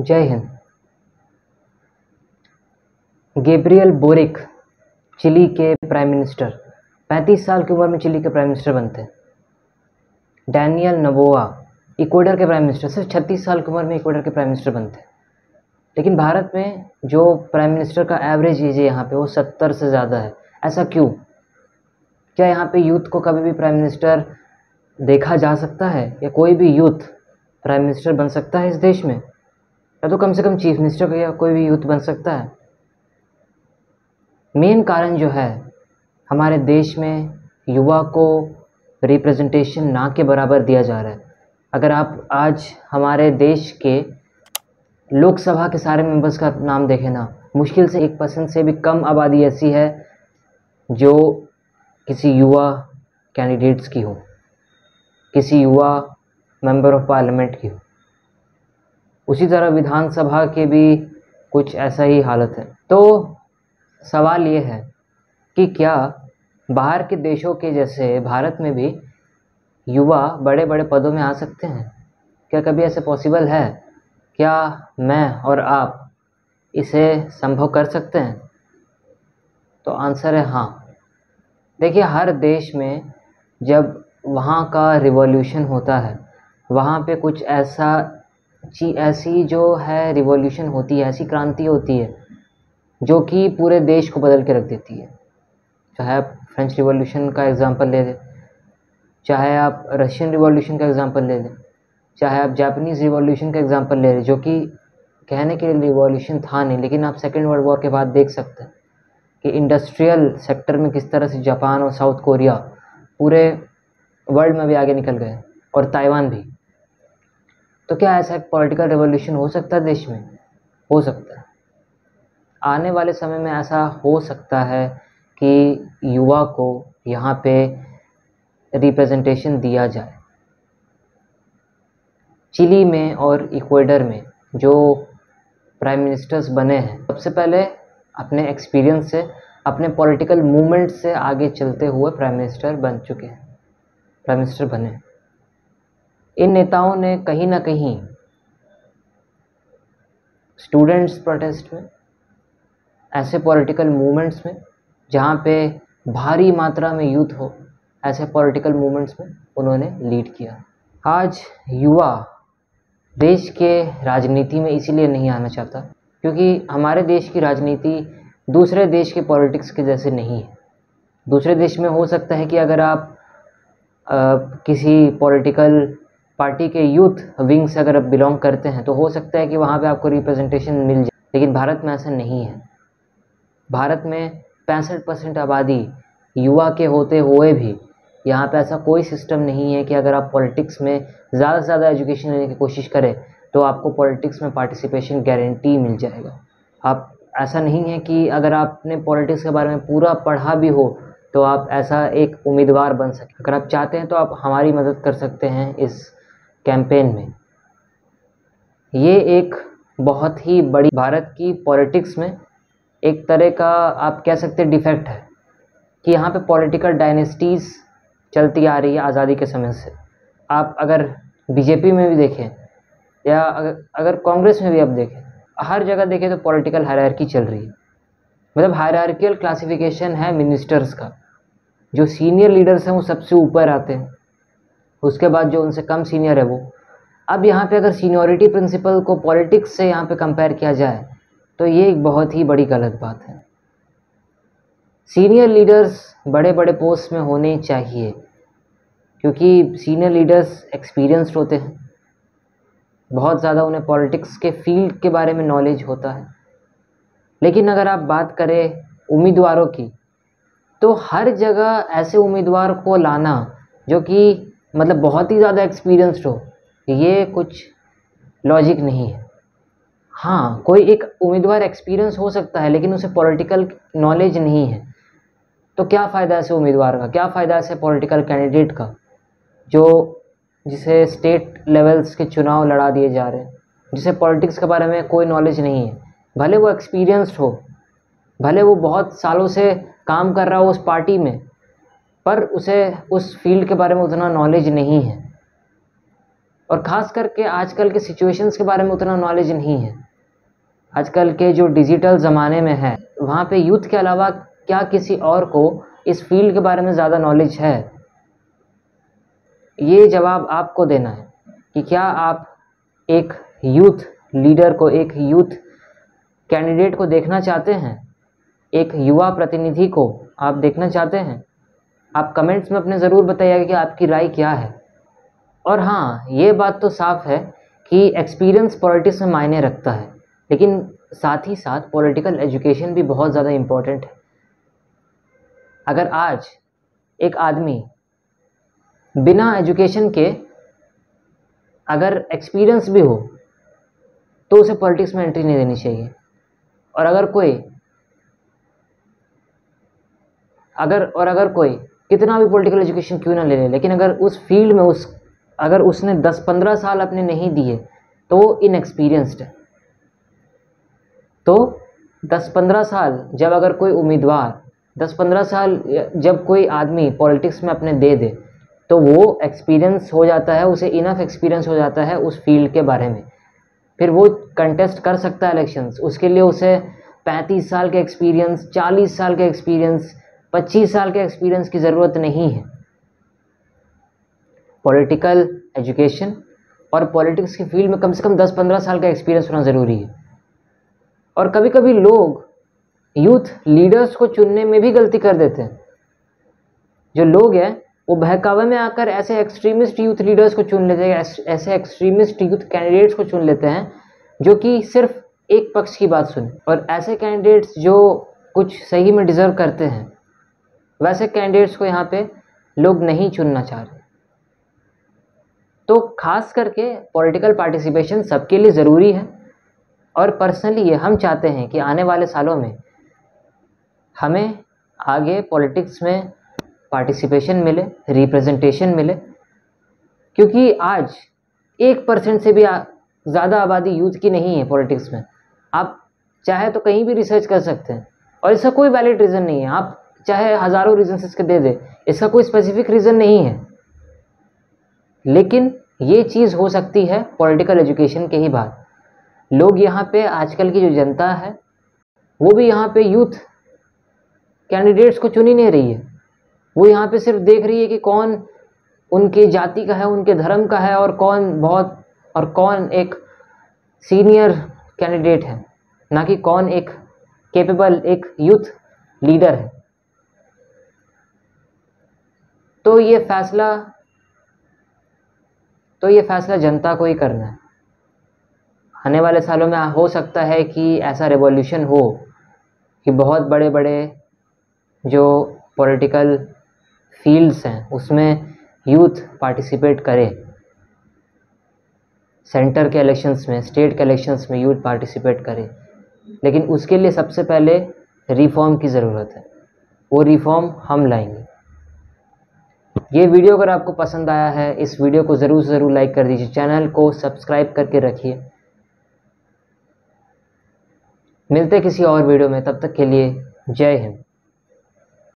जय Hind. Gabriel boric chilli के prime minister 35 साल की उम्र में चिली के प्राइम मिनिस्टर बनते हैं। डैनियल नबोआ इक्वेडर के प्राइम मिनिस्टर सिर्फ 36 साल की उम्र में इक्वेडर के प्राइम मिनिस्टर बनते हैं। लेकिन भारत में जो प्राइम मिनिस्टर का एवरेज एज है यहाँ पे वो 70 से ज़्यादा है। ऐसा क्यों? क्या यहाँ पे यूथ को कभी भी प्राइम मिनिस्टर देखा जा सकता है, या कोई भी यूथ प्राइम मिनिस्टर बन सकता है इस देश में, या तो कम से कम चीफ मिनिस्टर या कोई भी यूथ बन सकता है? मेन कारण जो है, हमारे देश में युवा को रिप्रेजेंटेशन ना के बराबर दिया जा रहा है। अगर आप आज हमारे देश के लोकसभा के सारे मेंबर्स का नाम देखें ना, मुश्किल से 1% से भी कम आबादी ऐसी है जो किसी युवा कैंडिडेट्स की हो, किसी युवा मेंबर ऑफ पार्लियामेंट की हो। उसी तरह विधानसभा के भी कुछ ऐसा ही हालत है। तो सवाल ये है कि क्या बाहर के देशों के जैसे भारत में भी युवा बड़े बड़े पदों में आ सकते हैं? क्या कभी ऐसे पॉसिबल है? क्या मैं और आप इसे संभव कर सकते हैं? तो आंसर है हाँ। देखिए, हर देश में जब वहाँ का रिवॉल्यूशन होता है, वहाँ पे कुछ ऐसी जो है रिवॉल्यूशन होती है, ऐसी क्रांति होती है जो कि पूरे देश को बदल के रख देती है। चाहे आप फ्रेंच रिवॉल्यूशन का एग्जांपल ले लें, चाहे आप रशियन रिवॉल्यूशन का एग्जांपल ले लें, चाहे आप जापानीज़ रिवॉल्यूशन का एग्जांपल ले लें, जो कि कहने के लिए रिवॉल्यूशन था नहीं, लेकिन आप सेकेंड वर्ल्ड वॉर के बाद देख सकते हैं कि इंडस्ट्रियल सेक्टर में किस तरह से जापान और साउथ कोरिया पूरे वर्ल्ड में भी आगे निकल गए, और ताइवान भी। तो क्या ऐसा एक पॉलिटिकल रिवॉल्यूशन हो सकता है देश में? हो सकता है। आने वाले समय में ऐसा हो सकता है कि युवा को यहाँ पे रिप्रेजेंटेशन दिया जाए। चिली में और इक्वेडर में जो प्राइम मिनिस्टर्स बने हैं, सबसे पहले अपने एक्सपीरियंस से, अपने पॉलिटिकल मूवमेंट से आगे चलते हुए प्राइम मिनिस्टर बन चुके हैं, प्राइम मिनिस्टर बने। इन नेताओं ने कहीं ना कहीं स्टूडेंट्स प्रोटेस्ट में, ऐसे पॉलिटिकल मूवमेंट्स में जहाँ पे भारी मात्रा में यूथ हो, ऐसे पॉलिटिकल मूवमेंट्स में उन्होंने लीड किया। आज युवा देश के राजनीति में इसीलिए नहीं आना चाहता क्योंकि हमारे देश की राजनीति दूसरे देश के पॉलिटिक्स के जैसे नहीं है। दूसरे देश में हो सकता है कि अगर आप किसी पॉलिटिकल पार्टी के यूथ विंग से अगर आप बिलोंग करते हैं तो हो सकता है कि वहाँ पे आपको रिप्रेजेंटेशन मिल जाए, लेकिन भारत में ऐसा नहीं है। भारत में 65% आबादी युवा के होते हुए भी यहाँ पे ऐसा कोई सिस्टम नहीं है कि अगर आप पॉलिटिक्स में ज़्यादा से ज़्यादा एजुकेशन लेने की कोशिश करें तो आपको पॉलिटिक्स में पार्टिसिपेशन गारंटी मिल जाएगा। आप ऐसा नहीं है कि अगर आपने पॉलिटिक्स के बारे में पूरा पढ़ा भी हो तो आप ऐसा एक उम्मीदवार बन सकें। अगर आप चाहते हैं तो आप हमारी मदद कर सकते हैं इस कैंपेन में। ये एक बहुत ही बड़ी भारत की पॉलिटिक्स में एक तरह का आप कह सकते हैं डिफेक्ट है कि यहाँ पे पॉलिटिकल डायनेस्टीज़ चलती आ रही है आज़ादी के समय से। आप अगर बीजेपी में भी देखें या अगर कांग्रेस में भी आप देखें, हर जगह देखें तो पॉलिटिकल हायरार्की चल रही है। मतलब हायरार्कियल क्लासिफिकेशन है मिनिस्टर्स का। जो सीनियर लीडर्स हैं वो सबसे ऊपर आते हैं, उसके बाद जो उनसे कम सीनियर है वो। अब यहाँ पे अगर सीनियरिटी प्रिंसिपल को पॉलिटिक्स से यहाँ पे कंपेयर किया जाए तो ये एक बहुत ही बड़ी गलत बात है। सीनियर लीडर्स बड़े बड़े पोस्ट में होने चाहिए क्योंकि सीनियर लीडर्स एक्सपीरियंस्ड होते हैं, बहुत ज़्यादा उन्हें पॉलिटिक्स के फील्ड के बारे में नॉलेज होता है। लेकिन अगर आप बात करें उम्मीदवारों की, तो हर जगह ऐसे उम्मीदवार को लाना जो कि मतलब बहुत ही ज़्यादा एक्सपीरियंस्ड हो, ये कुछ लॉजिक नहीं है। हाँ, कोई एक उम्मीदवार एक्सपीरियंस हो सकता है लेकिन उसे पॉलिटिकल नॉलेज नहीं है, तो क्या फ़ायदा ऐसे उम्मीदवार का, क्या फ़ायदा ऐसे पॉलिटिकल कैंडिडेट का जिसे स्टेट लेवल्स के चुनाव लड़ा दिए जा रहे हैं, जिसे पॉलिटिक्स के बारे में कोई नॉलेज नहीं है। भले वो एक्सपीरियंस्ड हो, भले वो बहुत सालों से काम कर रहा हो उस पार्टी में, पर उसे उस फील्ड के बारे में उतना नॉलेज नहीं है। और ख़ास करके आजकल के सिचुएशंस के बारे में उतना नॉलेज नहीं है। आजकल के जो डिजिटल ज़माने में है वहाँ पे यूथ के अलावा क्या किसी और को इस फील्ड के बारे में ज़्यादा नॉलेज है? ये जवाब आपको देना है कि क्या आप एक यूथ लीडर को, एक यूथ कैंडिडेट को देखना चाहते हैं, एक युवा प्रतिनिधि को आप देखना चाहते हैं? आप कमेंट्स में अपने ज़रूर बताइएगा कि आपकी राय क्या है। और हाँ, ये बात तो साफ है कि एक्सपीरियंस पॉलिटिक्स में मायने रखता है, लेकिन साथ ही साथ पॉलिटिकल एजुकेशन भी बहुत ज़्यादा इम्पोर्टेंट है। अगर आज एक आदमी बिना एजुकेशन के अगर एक्सपीरियंस भी हो तो उसे पॉलिटिक्स में एंट्री नहीं देनी चाहिए। और अगर कोई कितना भी पॉलिटिकल एजुकेशन क्यों ना ले ले, लेकिन अगर उस फील्ड में अगर उसने 10-15 साल अपने नहीं दिए तो वो इनएक्सपीरियंस्ड है। तो 10-15 साल जब अगर कोई उम्मीदवार 10-15 साल जब कोई आदमी पॉलिटिक्स में अपने दे दे तो वो एक्सपीरियंस हो जाता है, उसे इनफ एक्सपीरियंस हो जाता है उस फील्ड के बारे में। फिर वो कंटेस्ट कर सकता है इलेक्शंस। उसके लिए उसे 35 साल के एक्सपीरियंस, 40 साल के एक्सपीरियंस, 25 साल के एक्सपीरियंस की ज़रूरत नहीं है। पॉलिटिकल एजुकेशन और पॉलिटिक्स की फील्ड में कम से कम 10-15 साल का एक्सपीरियंस होना ज़रूरी है। और कभी कभी लोग यूथ लीडर्स को चुनने में भी गलती कर देते हैं। जो लोग हैं वो बहकावे में आकर ऐसे एक्सट्रीमिस्ट यूथ लीडर्स को चुन लेते हैं, ऐसे एक्सट्रीमिस्ट यूथ कैंडिडेट्स को चुन लेते हैं जो कि सिर्फ एक पक्ष की बात सुने। और ऐसे कैंडिडेट्स जो कुछ सही में डिज़र्व करते हैं, वैसे कैंडिडेट्स को यहाँ पे लोग नहीं चुनना चाह रहे। तो खास करके पॉलिटिकल पार्टिसिपेशन सबके लिए ज़रूरी है। और पर्सनली ये हम चाहते हैं कि आने वाले सालों में हमें आगे पॉलिटिक्स में पार्टिसिपेशन मिले, रिप्रेजेंटेशन मिले, क्योंकि आज 1% से भी ज़्यादा आबादी यूथ की नहीं है पॉलिटिक्स में। आप चाहे तो कहीं भी रिसर्च कर सकते हैं और इसका कोई वैलिड रीज़न नहीं है। आप चाहे हज़ारों रीजन इसके दे दे, इसका कोई स्पेसिफिक रीज़न नहीं है। लेकिन ये चीज़ हो सकती है पॉलिटिकल एजुकेशन के ही बाद। लोग यहाँ पे आजकल की जो जनता है वो भी यहाँ पे यूथ कैंडिडेट्स को चुन ही नहीं रही है। वो यहाँ पे सिर्फ देख रही है कि कौन उनके जाति का है, उनके धर्म का है, और कौन एक सीनियर कैंडिडेट है, ना कि कौन एक कैपेबल एक यूथ लीडर है। तो ये फैसला जनता को ही करना है। आने वाले सालों में हो सकता है कि ऐसा रेवोल्यूशन हो कि बहुत बड़े बड़े जो पॉलिटिकल फील्ड्स हैं उसमें यूथ पार्टिसिपेट करे। सेंटर के इलेक्शंस में, स्टेट के इलेक्शंस में यूथ पार्टिसिपेट करे। लेकिन उसके लिए सबसे पहले रिफॉर्म की ज़रूरत है। वो रिफॉर्म हम लाएंगे। ये वीडियो अगर आपको पसंद आया है, इस वीडियो को ज़रूर से ज़रूर लाइक कर दीजिए। चैनल को सब्सक्राइब करके रखिए। मिलते किसी और वीडियो में, तब तक के लिए जय हिंद।